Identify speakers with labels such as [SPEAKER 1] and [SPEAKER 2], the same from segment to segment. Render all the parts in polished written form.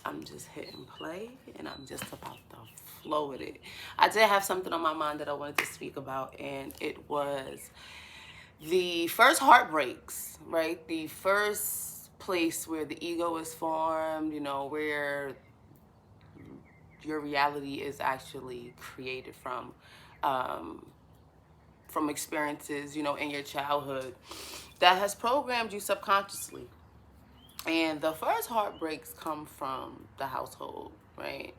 [SPEAKER 1] I'm just hitting play and I'm just about to flow with it. I did have something on my mind that I wanted to speak about, and it was the first heartbreaks, right? The first place where the ego is formed, where your reality is actually created um, from experiences, in your childhood that has programmed you subconsciously. And the first heartbreaks come from the household, right?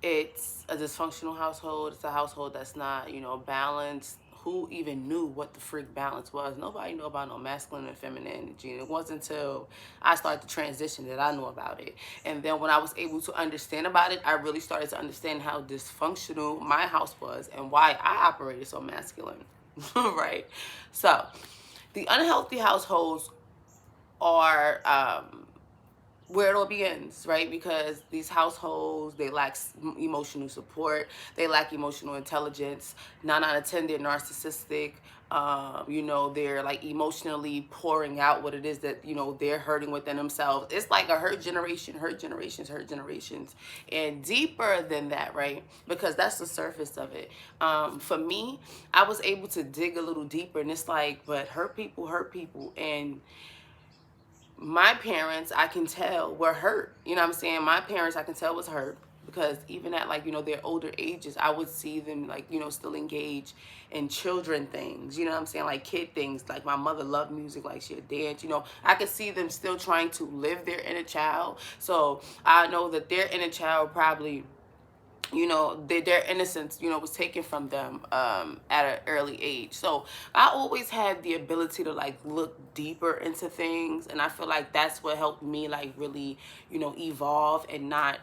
[SPEAKER 1] It's a dysfunctional household. It's a household that's not, balanced. Who even knew what the freak balance was? Nobody knew about no masculine and feminine energy. And it wasn't until I started to transition that I knew about it. And then when I was able to understand about it, I really started to understand how dysfunctional my house was and why I operated so masculine, right? So the unhealthy households are where it all begins, right? Because these households, they lack emotional support, they lack emotional intelligence. 9 out of 10, they're narcissistic. They're like emotionally pouring out what it is that they're hurting within themselves. It's like a hurt generation, hurt generations, hurt generations, and deeper than that, right? Because that's the surface of it. For me, I was able to dig a little deeper, and it's like, but hurt people, and my parents, I can tell, were hurt. You know what I'm saying? My parents, I can tell, was hurt because even at like, their older ages, I would see them like, still engage in children things, you know what I'm saying? Like kid things. Like my mother loved music, like she'd dance, I could see them still trying to live their inner child. So I know that their inner child probably, their innocence, was taken from them at an early age. So I always had the ability to like look deeper into things, and I feel like that's what helped me like really, evolve and not,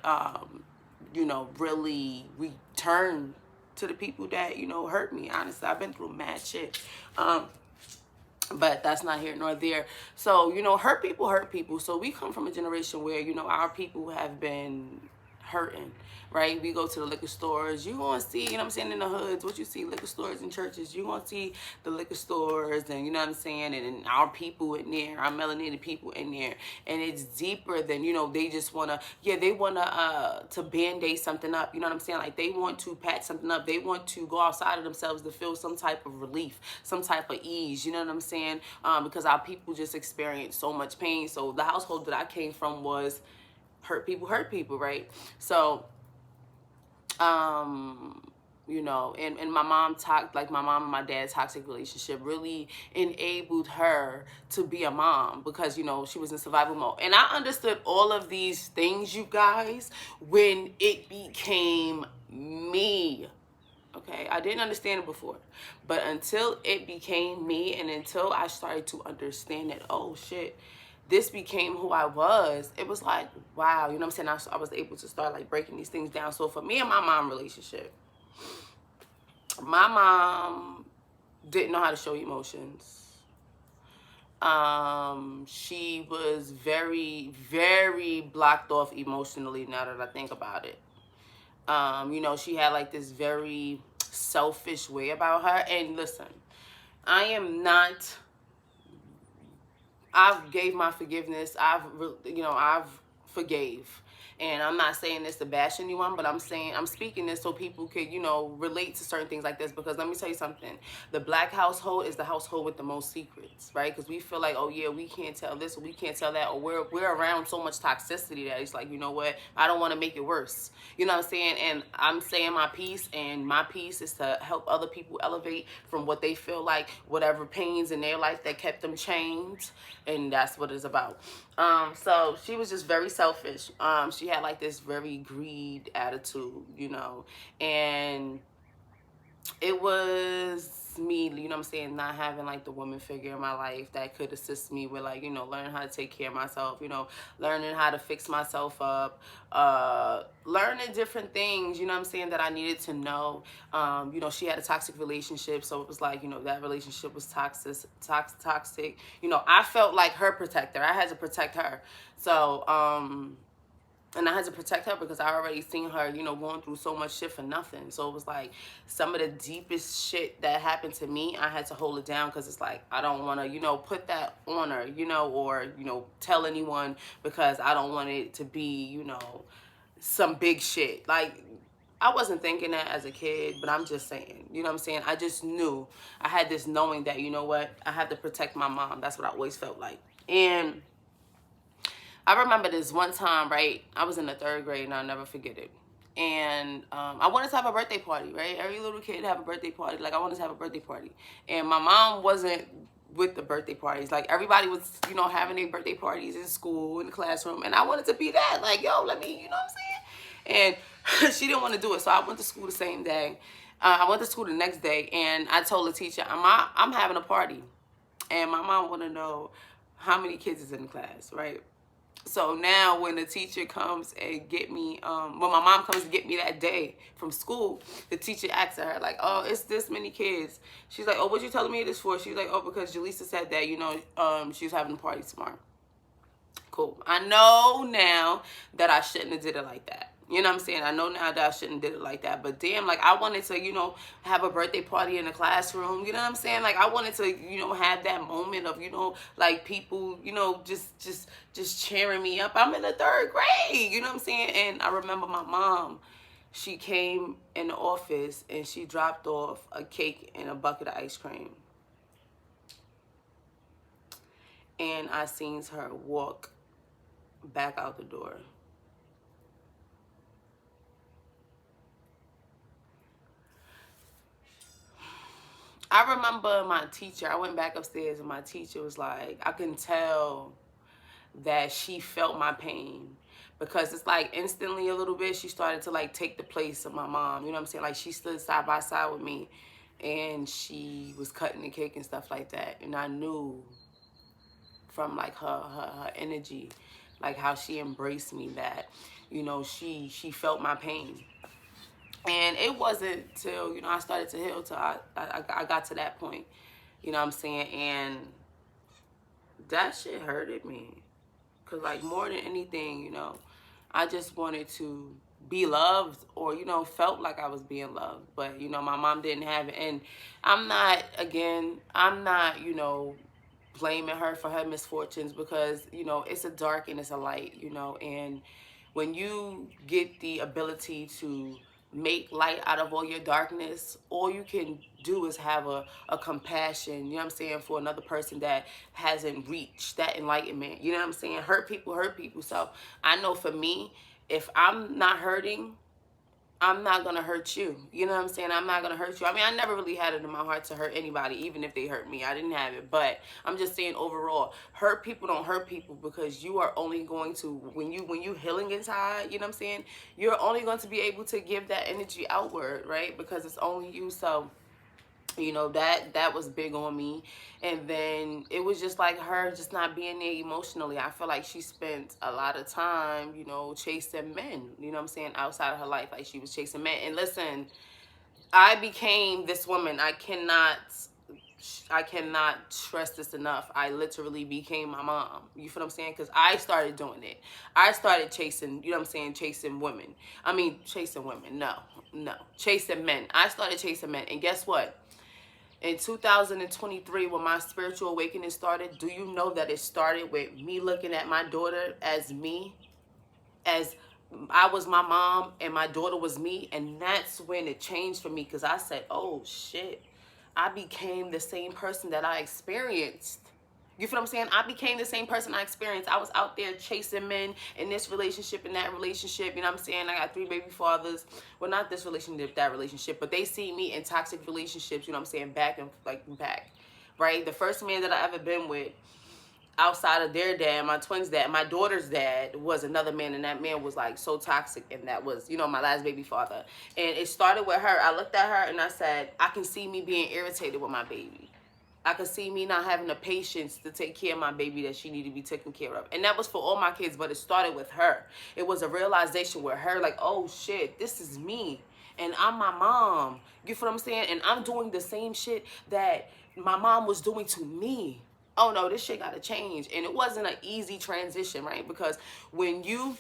[SPEAKER 1] really return to the people that hurt me. Honestly, I've been through mad shit. But that's not here nor there. So, hurt people. So we come from a generation where, our people have been hurting, right? We go to the liquor stores. You going to see, what I'm saying, in the hoods, what you see, liquor stores and churches. You going to see the liquor stores and, what I'm saying, and our people in there, our melanated people in there. And it's deeper than, they just want to, they want to Band-Aid something up. You know what I'm saying? Like they want to patch something up. They want to go outside of themselves to feel some type of relief, some type of ease. You know what I'm saying? Because our people just experience so much pain. So the household that I came from was hurt people, right? So and my mom talked, like my mom and my dad's toxic relationship really enabled her to be a mom because she was in survival mode. And I understood all of these things, you guys, when it became me. Okay, I didn't understand it before, but until it became me and until I started to understand that, oh shit, this became who I was, it was like, wow, you know what I'm saying? I was able to start like breaking these things down. So for me and my mom relationship, my mom didn't know how to show emotions. She was very, very blocked off emotionally now that I think about it. She had like this very selfish way about her. And listen, I've gave my forgiveness. I've forgave. And I'm not saying this to bash anyone, but I'm speaking this so people could, relate to certain things like this. Because let me tell you something. The black household is the household with the most secrets, right? Because we feel like, oh yeah, we can't tell this or we can't tell that, or we're around so much toxicity that it's like, you know what? I don't want to make it worse. You know what I'm saying? And I'm saying my piece, and my piece is to help other people elevate from what they feel like, whatever pains in their life that kept them chained, and that's what it's about. So she was just very selfish. She had like this very greed attitude, and it was me, not having like the woman figure in my life that could assist me with like, learning how to take care of myself, learning how to fix myself up, learning different things, that I needed to know. She had a toxic relationship, so it was like, that relationship was toxic. I felt like her protector. I had to protect her. So, And I had to protect her because I already seen her, you know, going through so much shit for nothing. So it was like some of the deepest shit that happened to me, I had to hold it down because it's like I don't want to, you know, put that on her, you know, or, you know, tell anyone because I don't want it to be, you know, some big shit. Like, I wasn't thinking that as a kid, but I'm just saying, you know what I'm saying? I just knew. I had this knowing that, you know what? I had to protect my mom. That's what I always felt like. And I remember this one time, right? I was in the 3rd grade and I'll never forget it. And I wanted to have a birthday party, right? Every little kid have a birthday party. Like, I wanted to have a birthday party. And my mom wasn't with the birthday parties. Like, everybody was, you know, having their birthday parties in school, in the classroom. And I wanted to be that. Like, yo, let me, you know what I'm saying? And she didn't want to do it. So I went to school the same day. I went to school the next day. And I told the teacher, I'm having a party. And my mom want to know how many kids is in the class, right? So now when the teacher comes and get me, when my mom comes to get me that day from school, the teacher asks her, like, oh, it's this many kids. She's like, oh, what you telling me this for? She's like, oh, because Jaleesa said that, you know, she was having a party tomorrow. Cool. I know now that I shouldn't have did it like that. You know what I'm saying? I know now that I shouldn't did it like that. But damn, like, I wanted to, you know, have a birthday party in the classroom. You know what I'm saying? Like, I wanted to, you know, have that moment of, you know, like, people, you know, just cheering me up. I'm in the 3rd grade. You know what I'm saying? And I remember my mom, she came in the office and she dropped off a cake and a bucket of ice cream. And I seen her walk back out the door. I remember my teacher, I went back upstairs and my teacher was like, I can tell that she felt my pain because it's like instantly a little bit she started to like take the place of my mom. You know what I'm saying? Like, she stood side by side with me and she was cutting the cake and stuff like that. And I knew from like her energy, like how she embraced me, that, you know, she felt my pain. And it wasn't till, you know, I started to heal till I got to that point. You know what I'm saying? And that shit hurted me. Because, like, more than anything, you know, I just wanted to be loved or, you know, felt like I was being loved. But, you know, my mom didn't have it. And I'm not, you know, blaming her for her misfortunes because, you know, it's a dark and it's a light, you know. And when you get the ability to make light out of all your darkness, all you can do is have a compassion, you know what I'm saying, for another person that hasn't reached that enlightenment. You know what I'm saying? Hurt people hurt people. So I know for me, if I'm not hurting, I'm not going to hurt you. You know what I'm saying? I'm not going to hurt you. I mean, I never really had it in my heart to hurt anybody, even if they hurt me. I didn't have it. But I'm just saying overall, hurt people don't hurt people because you are only going to, when you healing inside, you know what I'm saying? You're only going to be able to give that energy outward, right? Because it's only you. So, you know, that was big on me. And then it was just like her just not being there emotionally. I feel like she spent a lot of time, you know, chasing men, you know what I'm saying, outside of her life. Like, she was chasing men. And listen, I became this woman. I cannot stress this enough. I literally became my mom. You feel what I'm saying? Because I started doing it. I started chasing, you know what I'm saying, chasing women. I mean, chasing women. No. Chasing men. I started chasing men. And guess what? In 2023, when my spiritual awakening started, do you know that it started with me looking at my daughter as me, as I was my mom and my daughter was me? And that's when it changed for me, because I said, oh shit, I became the same person that I experienced. You feel what I'm saying? I became the same person I experienced. I was out there chasing men in this relationship, in that relationship. You know what I'm saying? I got 3 baby fathers. Well, not this relationship, that relationship. But they see me in toxic relationships, you know what I'm saying, back, right? The first man that I ever been with outside of their dad, my twins' dad, my daughter's dad, was another man. And that man was like so toxic. And that was, you know, my last baby father. And it started with her. I looked at her and I said, I can see me being irritated with my baby. I could see me not having the patience to take care of my baby that she needed to be taken care of. And that was for all my kids, but it started with her. It was a realization with her, like, oh shit, this is me. And I'm my mom. You feel what I'm saying? And I'm doing the same shit that my mom was doing to me. Oh no, this shit gotta change. And it wasn't an easy transition, right? Because when you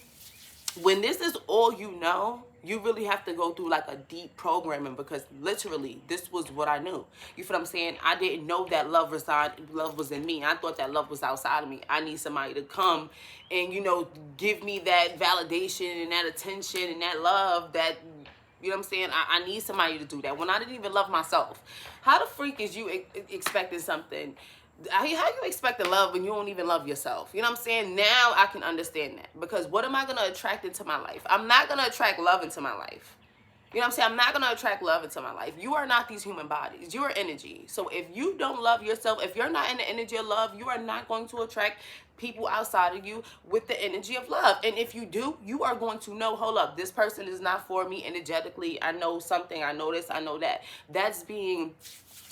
[SPEAKER 1] when this is all you know, you really have to go through like a deep programming, because literally this was what I knew. You feel what I'm saying? I didn't know that love was in me. I thought that love was outside of me. I need somebody to come and, you know, give me that validation and that attention and that love that, you know what I'm saying? I need somebody to do that when I didn't even love myself. How the freak is you expecting something? How you expecting love when you don't even love yourself? You know what I'm saying? Now I can understand that, because what am I going to attract into my life? I'm not going to attract love into my life. You know what I'm saying? I'm not going to attract love into my life. You are not these human bodies. You are energy. So if you don't love yourself, if you're not in the energy of love, you are not going to attract people outside of you with the energy of love. And if you do, you are going to know, hold up, this person is not for me energetically. I know something. I know this. I know that. That's being...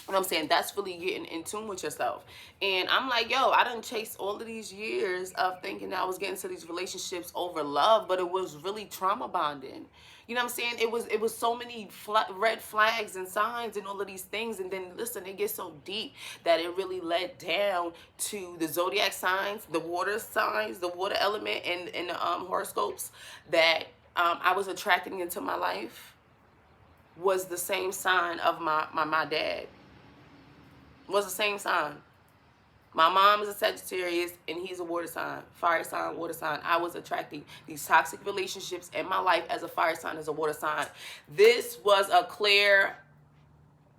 [SPEAKER 1] You know what I'm saying? That's really getting in tune with yourself. And I'm like, yo, I done chased all of these years of thinking that I was getting to these relationships over love, but it was really trauma bonding. You know what I'm saying? It was so many red flags and signs and all of these things. And then, listen, it gets so deep that it really led down to the zodiac signs, the water signs, the water element, and the horoscopes that I was attracting into my life was the same sign of my dad. Was the same sign. My mom is a Sagittarius and he's a water sign, fire sign, water sign. I was attracting these toxic relationships in my life as a fire sign, as a water sign. This was a clear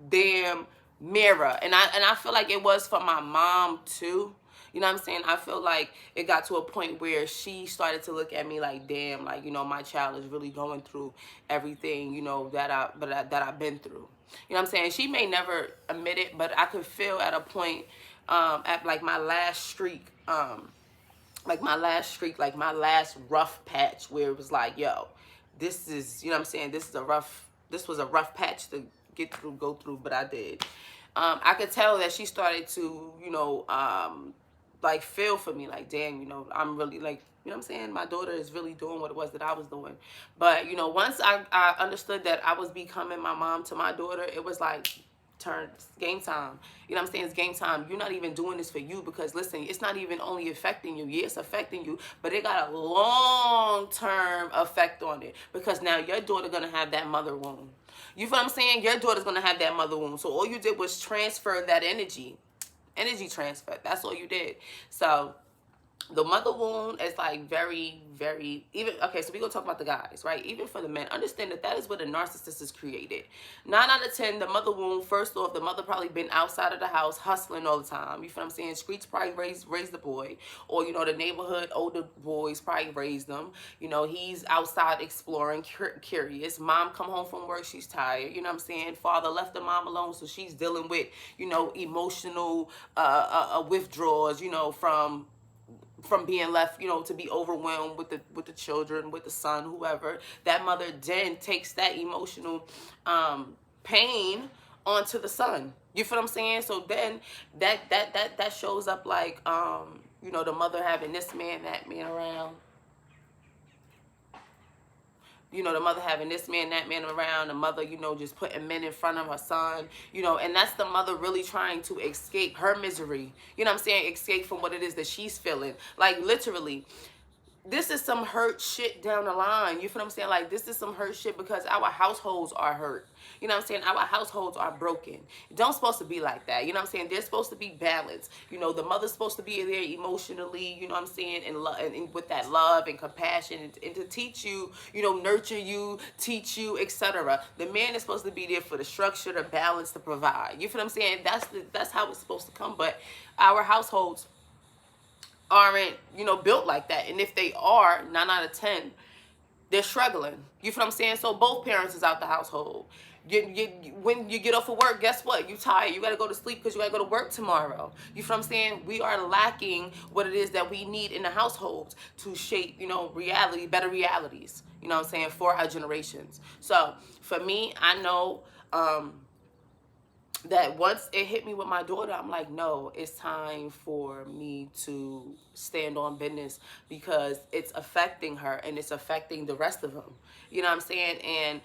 [SPEAKER 1] damn mirror. And I feel like it was for my mom too. You know what I'm saying? I feel like it got to a point where she started to look at me like, damn, like, you know, my child is really going through everything, you know, that I've been through. You know what I'm saying? She may never admit it, but I could feel at a point, at like my last streak, like my last rough patch, where it was like, yo, this is, you know what I'm saying? This was a rough patch to go through, but I did. I could tell that she started to, you know, like feel for me, like, damn, you know, I'm really like, you know what I'm saying? My daughter is really doing what it was that I was doing. But, you know, once I understood that I was becoming my mom to my daughter, it was like, game time. You know what I'm saying? It's game time. You're not even doing this for you, because listen, it's not even only affecting you. Yeah, it's affecting you, but it got a long-term effect on it, because now your daughter gonna have that mother wound. You feel what I'm saying? Your daughter's gonna have that mother wound. So all you did was transfer that energy transfer. That's all you did. So the mother wound is like very, very, even, okay, so we're going to talk about the guys, right? Even for the men, understand that that is what a narcissist is created. 9 out of 10, the mother wound, first off, the mother probably been outside of the house hustling all the time. You feel what I'm saying? Streets probably raised the boy, or, you know, the neighborhood older boys probably raised them. You know, he's outside exploring, curious. Mom come home from work, she's tired. You know what I'm saying? Father left the mom alone, so she's dealing with, you know, emotional withdrawals, you know, from being left, you know, to be overwhelmed with the children, with the son, whoever. That mother then takes that emotional pain onto the son. You feel what I'm saying? So then that shows up like, you know, the mother having this man, that man around. You know, the mother having this man, that man around, the mother, you know, just putting men in front of her son, you know, and that's the mother really trying to escape her misery. You know what I'm saying? Escape from what it is that she's feeling. Like, literally, this is some hurt shit down the line. You feel what I'm saying? Like, this is some hurt shit, because our households are hurt. You know what I'm saying? Our households are broken. It don't supposed to be like that. You know what I'm saying? They're supposed to be balanced. You know, the mother's supposed to be there emotionally, you know what I'm saying? And with that love and compassion, and to teach you, you know, nurture you, teach you, etc. The man is supposed to be there for the structure, the balance, to provide. You feel what I'm saying? That's how it's supposed to come. But our households aren't, you know, built like that. And if they are, 9 out of 10, they're struggling. You feel what I'm saying? So both parents is out the household. When you get off of work, guess what? You tired. You got to go to sleep because you got to go to work tomorrow. You feel what I'm saying? We are lacking what it is that we need in the households to shape, you know, reality, better realities, you know what I'm saying, for our generations. So for me, I know, that once it hit me with my daughter, I'm like, no, it's time for me to stand on business, because it's affecting her and it's affecting the rest of them. You know what I'm saying? And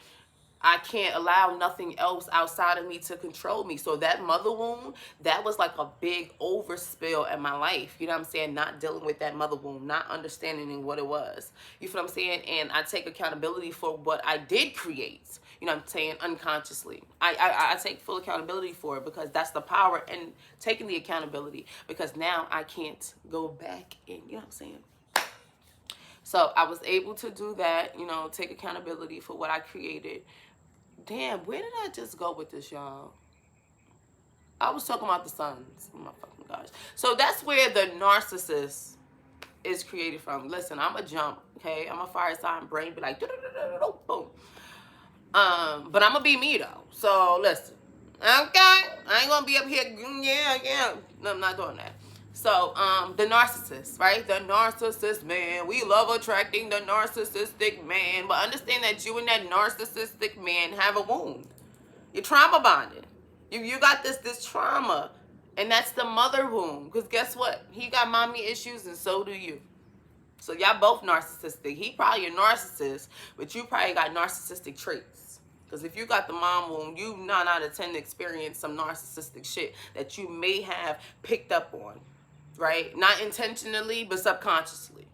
[SPEAKER 1] I can't allow nothing else outside of me to control me. So that mother wound, that was like a big overspill in my life. You know what I'm saying? Not dealing with that mother wound, not understanding what it was. You feel what I'm saying? And I take accountability for what I did create. You know what I'm saying? Unconsciously. I take full accountability for it, because that's the power in taking the accountability, because now I can't go back and, you know what I'm saying? So I was able to do that, you know, take accountability for what I created. Damn, where did I just go with this, y'all? I was talking about the sons. Oh my fucking gosh. So that's where the narcissist is created from. Listen, I'm a jump, okay? I'm a fire sign brain, be like, boom. But I'm gonna be me though. So listen, okay? I ain't gonna be up here, yeah. No, I'm not doing that. So, the narcissist, right? The narcissist man. We love attracting the narcissistic man. But understand that you and that narcissistic man have a wound. You're trauma bonded. You got this trauma. And that's the mother wound. Because guess what? He got mommy issues and so do you. So y'all both narcissistic. He probably a narcissist, but you probably got narcissistic traits. Because if you got the mom wound, you 9 out of 10 experience some narcissistic shit that you may have picked up on. Right? Not intentionally, but subconsciously.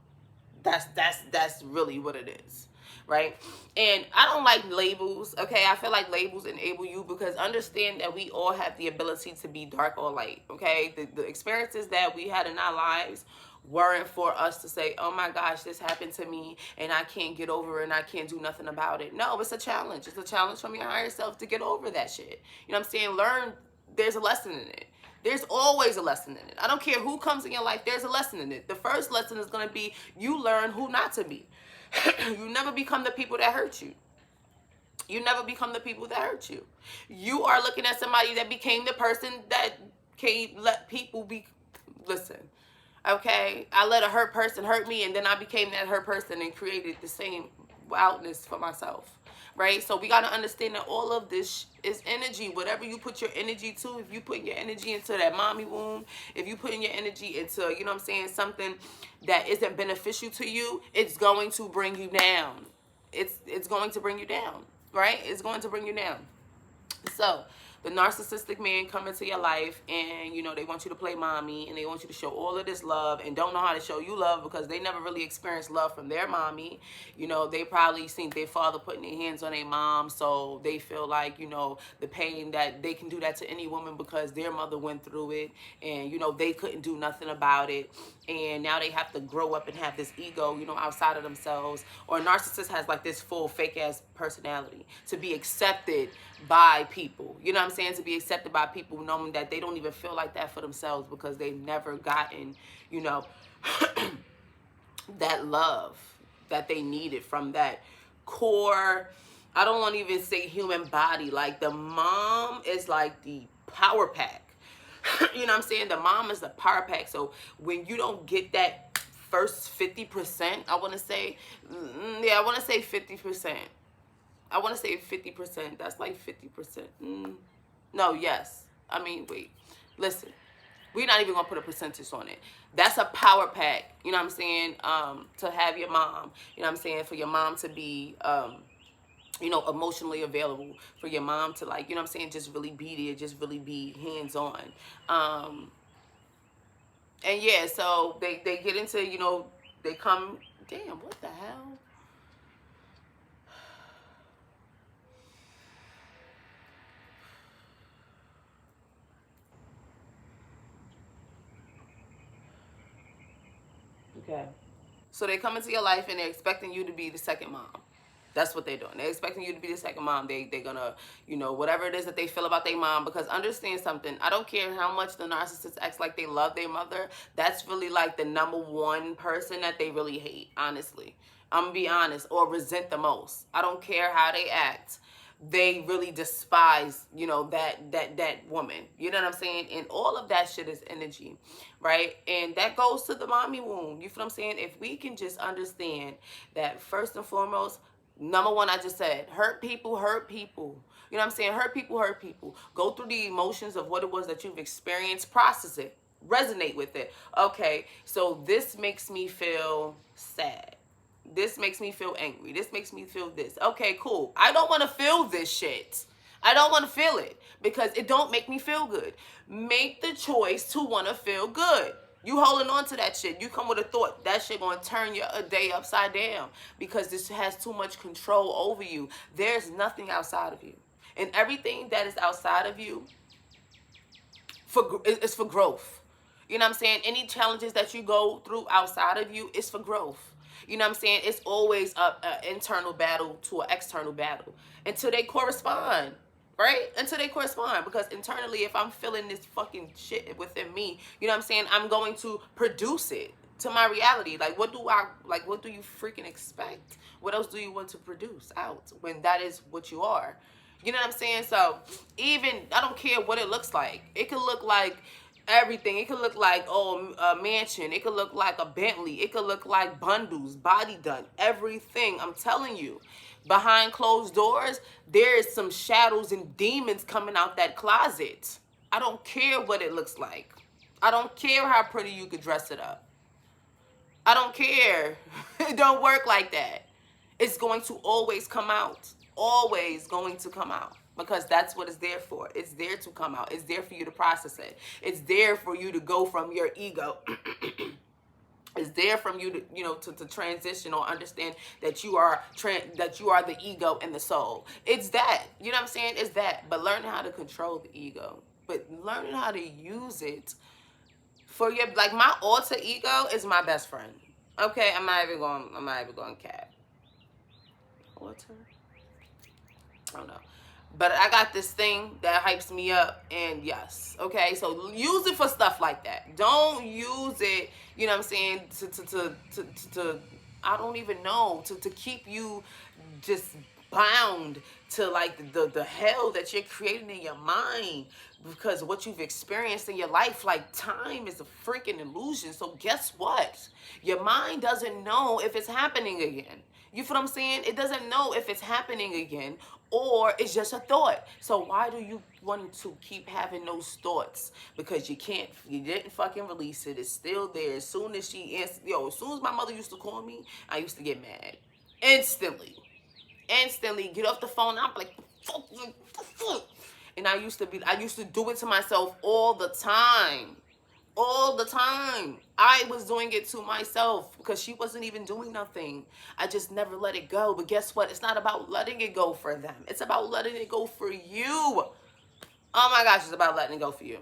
[SPEAKER 1] That's really what it is. Right? And I don't like labels, okay? I feel like labels enable you, because understand that we all have the ability to be dark or light, okay? The experiences that we had in our lives weren't for us to say, oh my gosh, this happened to me and I can't get over it and I can't do nothing about it. No, it's a challenge. It's a challenge from your higher self to get over that shit. You know what I'm saying? Learn, there's a lesson in it. There's always a lesson in it. I don't care who comes in your life, there's a lesson in it. The first lesson is going to be you learn who not to be. You never become the people that hurt you. You never become the people that hurt you. You are looking at somebody that became the person that can't let people be. Listen, okay? I let a hurt person hurt me, and then I became that hurt person and created the same wildness for myself. Right? So we got to understand that all of this is energy. Whatever you put your energy to, if you put your energy into that mommy womb, if you put in your energy into, you know what I'm saying, something that isn't beneficial to you, it's going to bring you down. It's going to bring you down. Right? It's going to bring you down. So the narcissistic man come into your life and, you know, they want you to play mommy and they want you to show all of this love and don't know how to show you love because they never really experienced love from their mommy. You know, they probably seen their father putting their hands on their mom, so they feel like, you know, the pain that they can do that to any woman because their mother went through it and, you know, they couldn't do nothing about it. And now they have to grow up and have this ego, you know, outside of themselves. Or a narcissist has like this full fake ass personality to be accepted by people. You know what I'm saying? To be accepted by people knowing that they don't even feel like that for themselves because they've never gotten, you know, that love that they needed from that core, I don't want to even say human body. Like the mom is like the power pack. You know what I'm saying? The mom is the power pack. So when you don't get that first 50%, I want to say, yeah, I want to say 50%. I want to say 50%. That's like 50%. No, yes. I mean, wait. Listen. We're not even going to put a percentage on it. That's a power pack. You know what I'm saying? To have your mom. You know what I'm saying? For your mom to be, you know, emotionally available. For your mom to, like, you know what I'm saying? Just really be there. Just really be hands-on. And yeah, so they get into, you know, they come. Damn, what the hell? Okay. So they come into your life and they're expecting you to be the second mom. That's what they're doing. They're expecting you to be the second mom. They're gonna, you know, whatever it is that they feel about their mom. Because understand something. I don't care how much the narcissist acts like they love their mother. That's really like the number one person that they really hate, honestly. I'm gonna be honest. Or resent the most. I don't care how they act. They really despise, you know, that woman. You know what I'm saying? And all of that shit is energy, right? And that goes to the mommy wound. You feel what I'm saying? If we can just understand that first and foremost, number one, I just said, hurt people hurt people. You know what I'm saying? Hurt people hurt people. Go through the emotions of what it was that you've experienced, process it, resonate with it. Okay, so this makes me feel sad. This makes me feel angry. This makes me feel this. Okay, cool. I don't want to feel this shit. I don't want to feel it because it don't make me feel good. Make the choice to want to feel good. You holding on to that shit. You come with a thought. That shit going to turn your day upside down because this has too much control over you. There's nothing outside of you. And everything that is outside of you is for growth. You know what I'm saying? Any challenges that you go through outside of you is for growth. You know what I'm saying? It's always an internal battle to an external battle until they correspond, right? Until they correspond. Because internally, if I'm feeling this fucking shit within me, you know what I'm saying? I'm going to produce it to my reality. Like, what do you freaking expect? What else do you want to produce out when that is what you are? You know what I'm saying? So even, I don't care what it looks like. It could look like everything. It could look like, a mansion. It could look like a Bentley. It could look like bundles, body done, everything. I'm telling you, behind closed doors, there is some shadows and demons coming out that closet. I don't care what it looks like. I don't care how pretty you could dress it up. I don't care. It don't work like that. It's going to always come out. Always going to come out. Because that's what it's there for. It's there to come out. It's there for you to process it. It's there for you to go from your ego. It's there from you to, to transition or understand that you are the ego and the soul. It's that. You know what I'm saying? It's that. But learning how to control the ego. But learning how to use it for your, like, my alter ego is my best friend. Okay, I'm not even going cap. Alter? I don't know. But I got this thing that hypes me up, and yes, okay? So use it for stuff like that. Don't use it, you know what I'm saying, to I don't even know, to keep you just bound to, like, the hell that you're creating in your mind because of what you've experienced in your life. Like, time is a freaking illusion. So guess what? Your mind doesn't know if it's happening again. You feel what I'm saying? It doesn't know if it's happening again or it's just a thought. So why do you want to keep having those thoughts? Because you didn't fucking release it. It's still there. As soon as as soon as my mother used to call me, I used to get mad. Instantly get off the phone. I'm like, fuck. And I used to do it to myself all the time. All the time. I was doing it to myself because she wasn't even doing nothing. I just never let it go. But guess what? It's not about letting it go for them. It's about letting it go for you. Oh my gosh, it's about letting it go for you.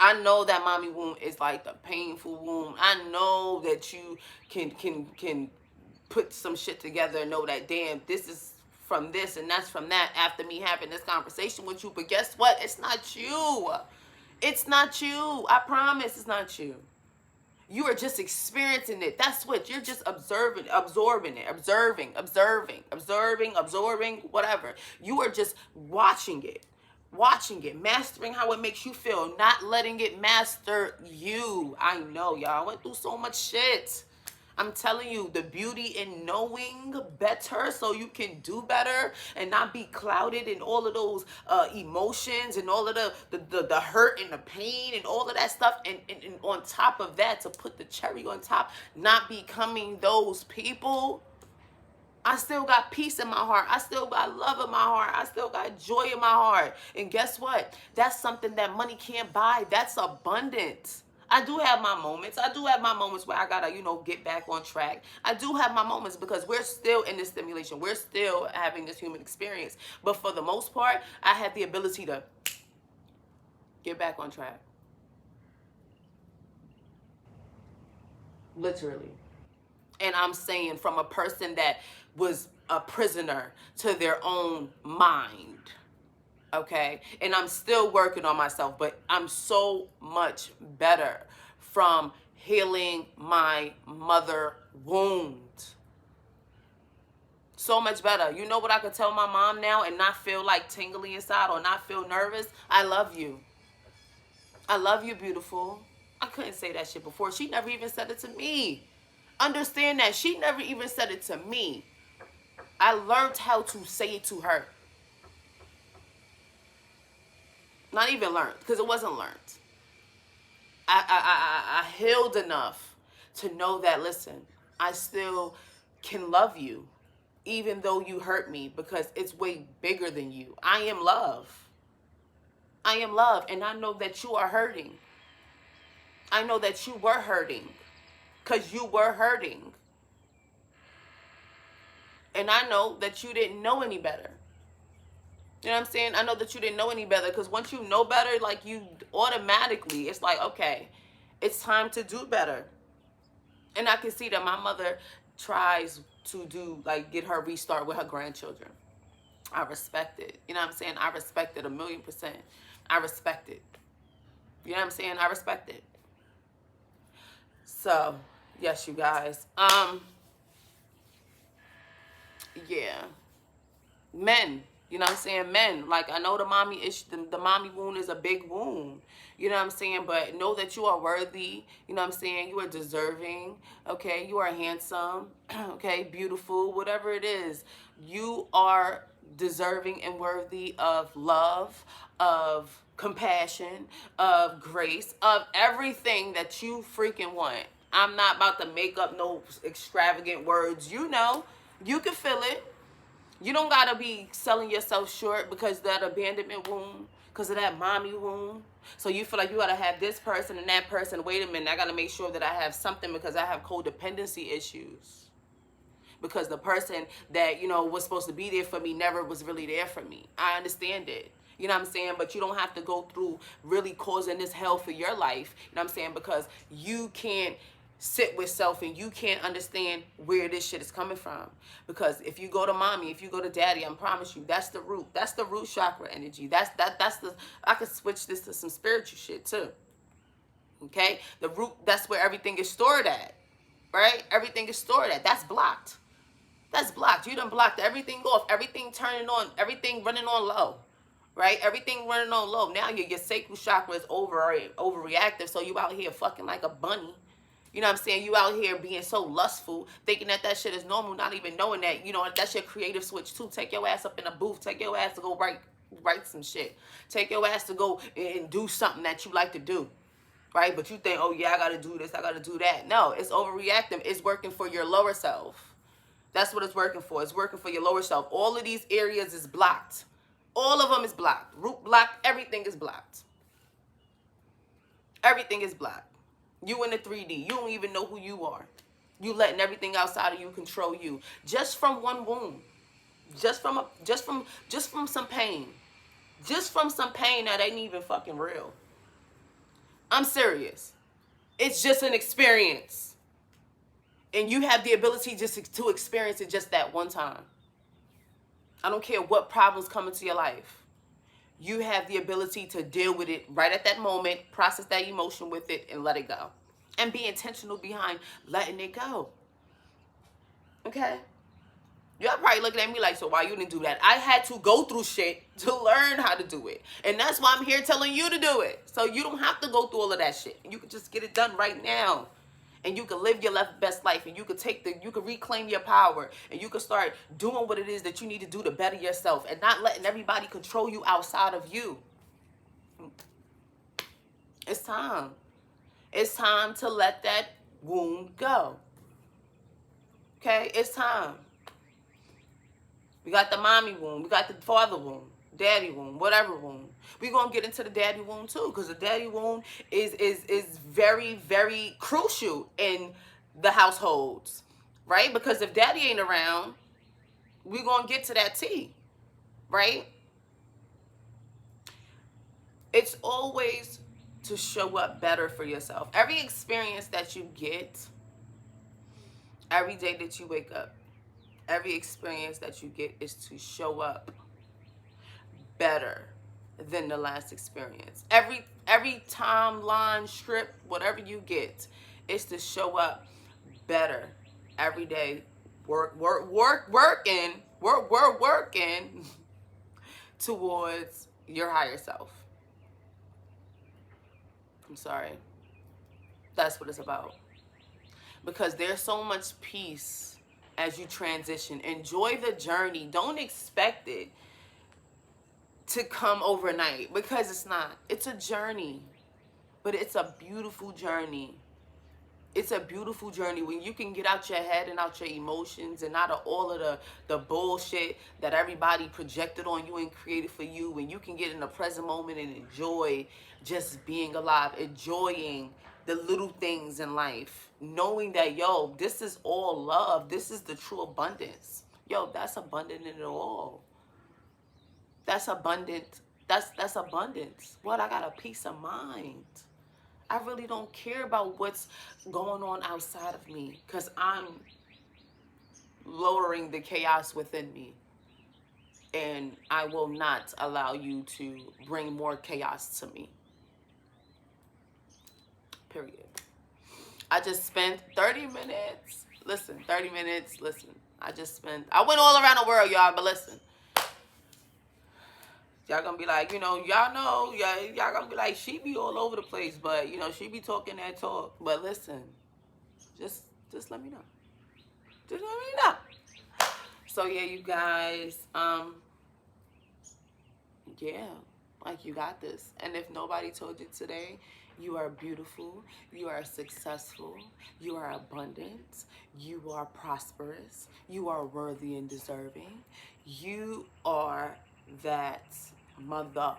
[SPEAKER 1] I know that mommy womb is like the painful womb. I know that you can put some shit together and know that, damn, this is from this and that's from that after me having this conversation with you. But guess what? It's not you. It's not you. I promise it's not you. You are just experiencing it. That's what you're just absorbing it, whatever. You are just watching it, mastering how it makes you feel, not letting it master you. I know, y'all. I went through so much shit. I'm telling you, the beauty in knowing better so you can do better and not be clouded in all of those emotions and all of the hurt and the pain and all of that stuff. And on top of that, to put the cherry on top, not becoming those people. I still got peace in my heart. I still got love in my heart. I still got joy in my heart. And guess what? That's something that money can't buy. That's abundance. I do have my moments. I do have my moments where I gotta, get back on track. I do have my moments because we're still in this stimulation. We're still having this human experience. But for the most part, I have the ability to get back on track. Literally. And I'm saying from a person that was a prisoner to their own mind. Okay, and I'm still working on myself, but I'm so much better from healing my mother wound. So much better. You know what I could tell my mom now and not feel like tingly inside or not feel nervous? I love you. I love you, beautiful. I couldn't say that shit before. She never even said it to me. Understand that. She never even said it to me. I learned how to say it to her. Not even learned, because it wasn't learned. I healed enough to know that, listen, I still can love you even though you hurt me, because it's way bigger than you. I am love. I am love, and I know that you are hurting. I know that you were hurting, because you were hurting. And I know that you didn't know any better. You know what I'm saying? I know that you didn't know any better, because once you know better, like, you automatically, it's like, okay, it's time to do better. And I can see that my mother tries to do, like, get her restart with her grandchildren. I respect it. You know what I'm saying? I respect it 1,000,000%. I respect it. You know what I'm saying? I respect it. So, yes, you guys. Yeah. Men. You know what I'm saying? Men. Like, I know the mommy issue, the mommy wound is a big wound. You know what I'm saying? But know that you are worthy. You know what I'm saying? You are deserving. Okay? You are handsome. Okay? Beautiful. Whatever it is. You are deserving and worthy of love, of compassion, of grace, of everything that you freaking want. I'm not about to make up no extravagant words. You know. You can feel it. You don't gotta be selling yourself short because of that abandonment wound, because of that mommy wound. So you feel like you gotta have this person and that person. Wait a minute, I gotta make sure that I have something because I have codependency issues. Because the person that, you know, was supposed to be there for me never was really there for me. I understand it. You know what I'm saying? But you don't have to go through really causing this hell for your life. You know what I'm saying? Because you can't sit with self and you can't understand where this shit is coming from. Because if you go to mommy, if you go to daddy, I promise you, that's the root. That's the root chakra energy. That's the, I could switch this to some spiritual shit too. Okay? The root, that's where everything is stored at. Right? Everything is stored at. That's blocked. That's blocked. You done blocked everything off. Everything turning on. Everything running on low. Right? Everything running on low. Now your sacral chakra is overreactive. So you out here fucking like a bunny. You know what I'm saying? You out here being so lustful, thinking that shit is normal, not even knowing that, you know, that's your creative switch too. Take your ass up in a booth. Take your ass to go write some shit. Take your ass to go and do something that you like to do. Right? But you think, oh yeah, I got to do this, I got to do that. No, it's overreacting. It's working for your lower self. That's what it's working for. It's working for your lower self. All of these areas is blocked. All of them is blocked. Root blocked. Everything is blocked. Everything is blocked. You in the 3D. You don't even know who you are. You letting everything outside of you control you. Just from one wound. Just from some pain. Just from some pain that ain't even fucking real. I'm serious. It's just an experience. And you have the ability just to experience it just that one time. I don't care what problems come into your life. You have the ability to deal with it right at that moment, process that emotion with it, and let it go. And be intentional behind letting it go. Okay? Y'all probably looking at me like, so why you didn't do that? I had to go through shit to learn how to do it. And that's why I'm here telling you to do it. So you don't have to go through all of that shit. You can just get it done right now. And you can live your best life, and you can you can reclaim your power, and you can start doing what it is that you need to do to better yourself, and not letting everybody control you outside of you. It's time. It's time to let that wound go. Okay? It's time. We got the mommy wound. We got the father wound. Daddy wound. Whatever wound. We're going to get into the daddy wound too. Because the daddy wound is very, very crucial in the households. Right? Because if daddy ain't around, we're going to get to that T. Right? It's always to show up better for yourself. Every experience that you get, every day that you wake up, every experience that you get is to show up better than the last experience. Every timeline strip, whatever you get, is to show up better every day. Working towards your higher self. I'm sorry. That's what it's about. Because there's so much peace as you transition. Enjoy the journey. Don't expect it to come overnight, because it's not. It's a journey. But it's a beautiful journey. It's a beautiful journey when you can get out your head and out your emotions and out of all of the bullshit that everybody projected on you and created for you. When you can get in the present moment and enjoy just being alive, enjoying the little things in life, knowing that, yo, this is all love. This is the true abundance. Yo, that's abundant in it all. That's abundant. That's abundance. What? I got a peace of mind. I really don't care about what's going on outside of me because I'm lowering the chaos within me. And I will not allow you to bring more chaos to me. Period. I just spent 30 minutes. Listen, 30 minutes. Listen, I went all around the world, y'all, but listen. Y'all gonna be like, y'all gonna be like, she be all over the place, but, she be talking that talk. But listen, just let me know. Just let me know. So, yeah, you guys, yeah, like, you got this. And if nobody told you today, you are beautiful, you are successful, you are abundant, you are prosperous, you are worthy and deserving, you are that mother.